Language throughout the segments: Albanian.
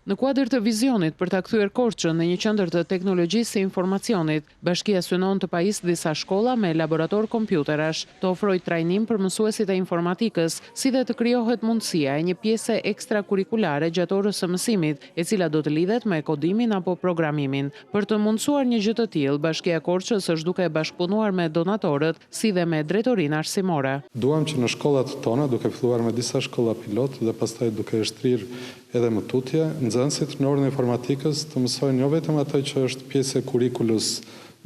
Në kuadër të vizionit për ta kthyer Korçën në një qendër të teknologjisë së informacionit, bashkia synon të pajisë disa shkolla me laborator kompjuterash, të ofrojë trajnim për mësuesit e informatikës, si dhe të krijohet mundësia e një pjese ekstrakurrikulare gjatë orës së mësimit, e cila do të lidhet me kodimin apo programimin. Për të mundësuar një gjë të tillë, Bashkia e Korçës është duke bashkëpunuar me donatorët, si dhe me drejtorinë arsimore. Duam që në shkollat tona, duke filluar me disa shkolla pilot dhe pastaj duke shtrirë edhe më tutje, nxënësit në orën e informatikës të mësojnë jo vetëm ato që është pjesë e kurrikulës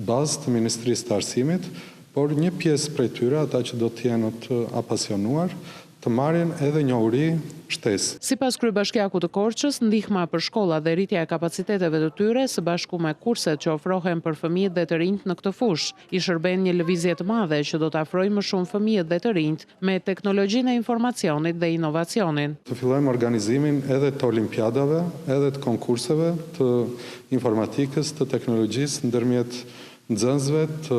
bazë të Ministrisë të Arsimit, por një pjesë prej tyre, ata që do të jenë të apasionuar, të marrin edhe njohuri shtesë. Sipas kryebashkiakut të Korçës, ndihma për shkollat dhe rritja e kapaciteteve të tyre, së bashku me kurset që ofrohen për fëmijët dhe të rinjt në këtë fushë, i shërben një lëvizje të madhe që do të afrojë më shumë fëmijët dhe të rinjt me teknologjinë e informacionit dhe inovacionin. Të fillojmë organizimin edhe të olimpiadave, edhe të konkurseve të informatikës, të teknologjisë ndërmjet nxënësve të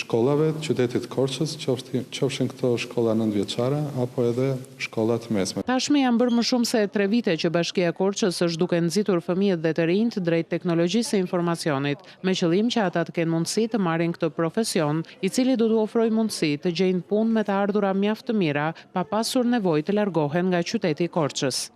shkollave të qytetit Korçës, qofshin këto shkolla 9-vjeçare apo edhe shkolla të mesme. Tashmë janë bërë më shumë se 3 vite që Bashkia e Korçës është duke nxitur fëmijët dhe të rinjt drejt teknologjisë së informacionit, me qëllim që ata të kenë mundësi të marrin këtë profesion, i cili do t'u ofrojë mundësi të gjejnë punë me të ardhura mjaft të mira, pa pasur nevojë të largohen nga qyteti i Korçës.